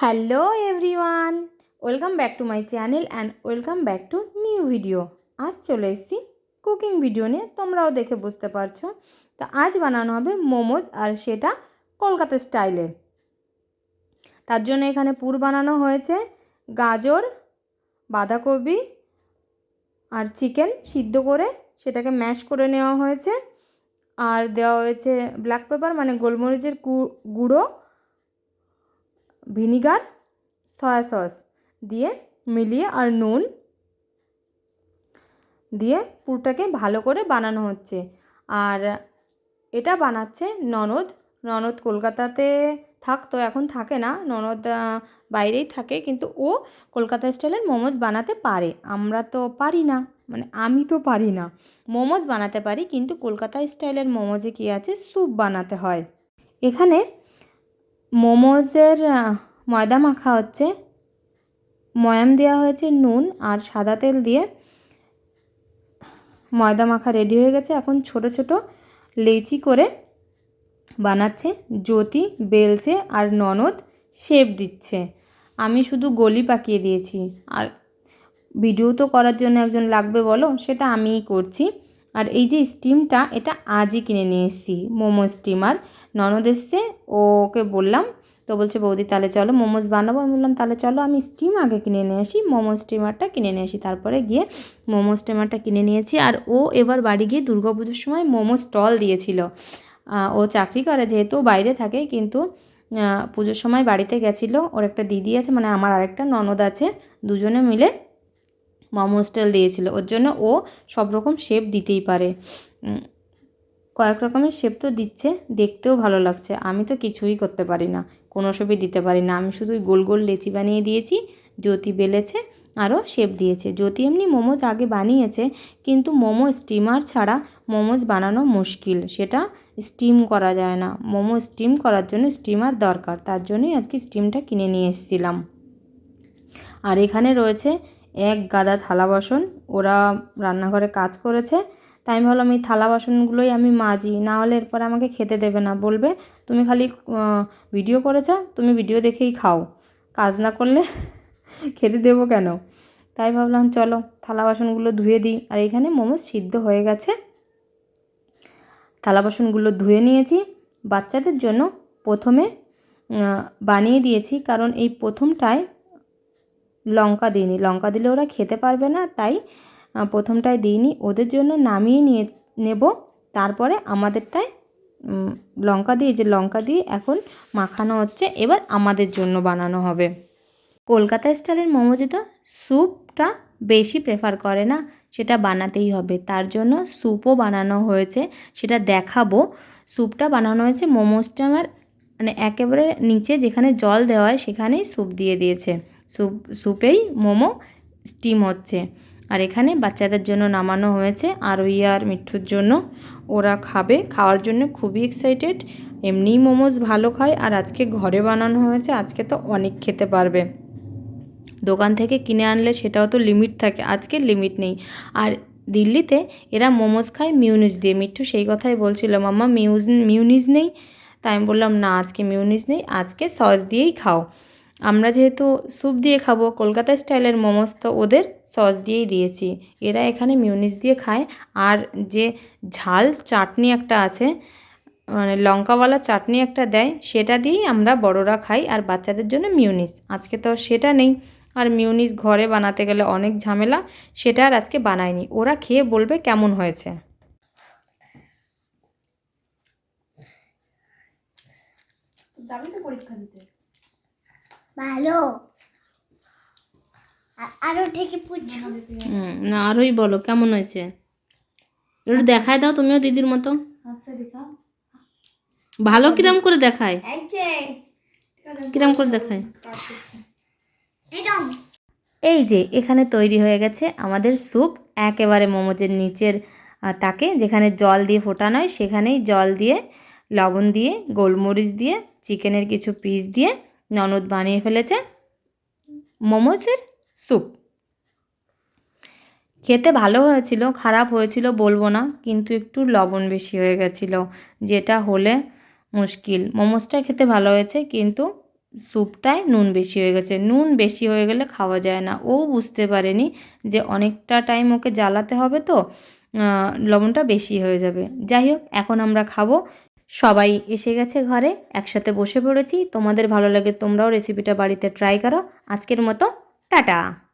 Hello everyone, welcome back to my channel and welcome back to new video. আজ চলে এসেছি cooking video নিয়ে, তোমরাও দেখে বুঝতে পারছো। তো আজ বানানো হবে মোমোজ, আর সেটা কলকাতা স্টাইলে। তার জন্য এখানে পুর বানানো হয়েছে গাজর, বাঁধাকপি আর চিকেন সিদ্ধ করে সেটাকে ম্যাশ করে নেওয়া হয়েছে, আর দেওয়া হয়েছে ব্ল্যাক পেপার মানে গোলমরিচের গুঁড়ো, ভিনিগার, সয়া সস দিয়ে মিলিয়ে আর নুন দিয়ে পুরটাকে ভালো করে বানানো হচ্ছে। আর এটা বানাচ্ছে ননদ কলকাতাতে থাকতো, এখন থাকে না। ননদ বাইরেই থাকে, কিন্তু ও কলকাতা স্টাইলের মোমোজ বানাতে পারে। আমরা তো পারি না, মানে আমি তো পারি না। মোমোজ বানাতে পারি, কিন্তু কলকাতা স্টাইলের মোমোজে কী আছে, স্যুপ বানাতে হয়। এখানে মোমোজের ময়দা মাখা হচ্ছে, ময়াম দেওয়া হয়েছে, নুন আর সাদা তেল দিয়ে ময়দা মাখা রেডি হয়ে গেছে। এখন ছোট ছোট লেচি করে বানাচ্ছে, জ্যোতি বেলছে আর ননদ শেপ দিচ্ছে। আমি শুধু গলি পাকিয়ে দিয়েছি, আর ভিডিও তো করার জন্য একজন লাগবে বলো, সেটা আমিই করছি। আর এই যে স্টিমটা, এটা আজই কিনে নিয়ে এসেছি, মোমো স্টিমার। ননদ এসছে, ওকে বললাম, তো বলছে বৌদি তাহলে চলো মোমোজ বানাবো। আমি বললাম তাহলে চলো আমি স্টিম আগে কিনে নিয়ে আসি, মোমো স্টিমারটা কিনে নিয়ে আসি। তারপরে গিয়ে মোমো স্টিমারটা কিনে নিয়েছি। আর ও এবার বাড়ি গিয়ে দুর্গাপুজোর সময় মোমো স্টল দিয়েছিল। ও চাকরি করে, যেহেতু বাইরে থাকে, কিন্তু পুজোর সময় বাড়িতে গেছিলো। ওর একটা দিদি আছে, মানে আমার আরেকটা ননদ আছে, দুজনে মিলে মোমো স্টল দিয়েছিল। ওর জন্য ও সব রকম শেপ দিতেই পারে, কয়েক রকমের শেপ তো দিচ্ছে, দেখতেও ভালো লাগছে। আমি তো কিছুই করতে পারি না, কোনো শেপই দিতে পারি না। আমি শুধু গোল গোল লেচি বানিয়ে দিয়েছি, জ্যোতি বেলেছে আরও শেপ দিয়েছে। জ্যোতি এমনি মোমোজ আগে বানিয়েছে, কিন্তু মোমো স্টিমার ছাড়া মোমোজ বানানো মুশকিল, সেটা স্টিম করা যায় না। মোমো স্টিম করার জন্য স্টিমার দরকার, তার জন্যই আজকে স্টিমটা কিনে নিয়ে এসেছিলাম। আর এখানে রয়েছে এক গাদা থালা বাসন, ওরা রান্নাঘরে কাজ করেছে, তাই আমি ভাবলাম এই থালা বাসনগুলোই আমি মাজি, না হলে এরপরে আমাকে খেতে দেবে না, বলবে তুমি খালি ভিডিও করেছো, তুমি ভিডিও দেখেই খাও, কাজ না করলে খেতে দেবো কেন। তাই ভাবলাম চলো থালা বাসনগুলো ধুয়ে দিই। আর এখানে মোমোজ সিদ্ধ হয়ে গেছে, থালা বাসনগুলো ধুয়ে নিয়েছি। বাচ্চাদের জন্য প্রথমে বানিয়ে দিয়েছি, কারণ এই প্রথমটায় লঙ্কা দিইনি, লঙ্কা দিলে ওরা খেতে পারবে না, তাই প্রথমটায় দিইনি। ওদের জন্য নামিয়ে নিয়ে নেব, তারপরে আমাদেরটায় লঙ্কা দিয়ে, যে লঙ্কা দিয়ে এখন মাখানো হচ্ছে, এবার আমাদের জন্য বানানো হবে। কলকাতা স্টাইলের মোমোজে তো স্যুপটা বেশি প্রেফার করে না, সেটা বানাতেই হবে। তার জন্য স্যুপও বানানো হয়েছে, সেটা দেখাবো। স্যুপটা বানানো হয়েছে মোমোজটা আমার, মানে একেবারে নিচে যেখানে জল দেওয়া হয় সেখানেই স্যুপ দিয়ে দিয়েছে। স্যুপেই মোমো স্টিম হচ্ছে। আর এখানে বাচ্চাদের জন্য নামানো হয়েছে, আরোহী আর মিঠুর জন্য। ওরা খাবে, খাওয়ার জন্য খুবই এক্সাইটেড। এমনিই মোমোজ ভালো খায়, আর আজকে ঘরে বানানো হয়েছে, আজকে তো অনেক খেতে পারবে। দোকান থেকে কিনে আনলে সেটাও তো লিমিট থাকে, আজকে লিমিট নেই। আর দিল্লিতে এরা মোমোজ খায় মিউনিস দিয়ে। মিঠু সেই কথাই বলছিল, মাম্মা মিউনিস নেই। তাই আমি বললাম না, আজকে মিউনিস নেই, আজকে সস দিয়েই খাও। আমরা যেহেতু স্যুপ দিয়ে খাবো, কলকাতা স্টাইলের মোমোজ তো ওদের সস দিয়েই দিয়েছি। এরা এখানে মিউনিস দিয়ে খায়। আর যে ঝাল চাটনি একটা আছে, মানে লঙ্কাওয়ালা চাটনি একটা দেয়, সেটা দিয়েই আমরা বড়রা খাই। আর বাচ্চাদের জন্য মিউনিস, আজকে তো সেটা নেই। আর মিউনিস ঘরে বানাতে গেলে অনেক ঝামেলা, সেটা আর আজকে বানাইনি। ওরা খেয়ে বলবে কেমন হয়েছে। যাবি তো পরীক্ষা দিতে? ভালো। আরো থেকে পুছো। না, আরোই বলো কেমন হয়েছে, একটু দেখায় দাও তুমিও দিদির মতো। আচ্ছা দেখাও। ভালো কিরম করে দেখায়, কিরম করে দেখায়। এই যে এখানে তৈরি হয়ে গেছে আমাদের স্যুপ, একেবারে মোমোজের নিচের তাকে যেখানে জল দিয়ে ফোটানো হয়, সেখানেই জল দিয়ে, লবণ দিয়ে, গোলমরিচ দিয়ে, চিকেনের কিছু পিস দিয়ে ননদ বানিয়ে ফেলেছে মোমোজের স্যুপ। খেতে ভালো হয়েছিল, খারাপ হয়েছিল বলবো না, কিন্তু একটু লবণ বেশি হয়ে গেছিলো, যেটা হলে মুশকিল। মোমোজটা খেতে ভালো হয়েছে, কিন্তু স্যুপটায় নুন বেশি হয়ে গেছে। নুন বেশি হয়ে গেলে খাওয়া যায় না। ও বুঝতে পারেনি যে অনেকটা টাইম ওকে জ্বালাতে হবে, তো লবণটা বেশি হয়ে যাবে। যাই হোক, এখন আমরা খাবো। সবাই এসে গেছে ঘরে, একসাথে বসে পড়েছি। তোমাদের ভালো লাগে তোমরাও রেসিপিটা বাড়িতে ট্রাই করো। আজকের মতো টাটা।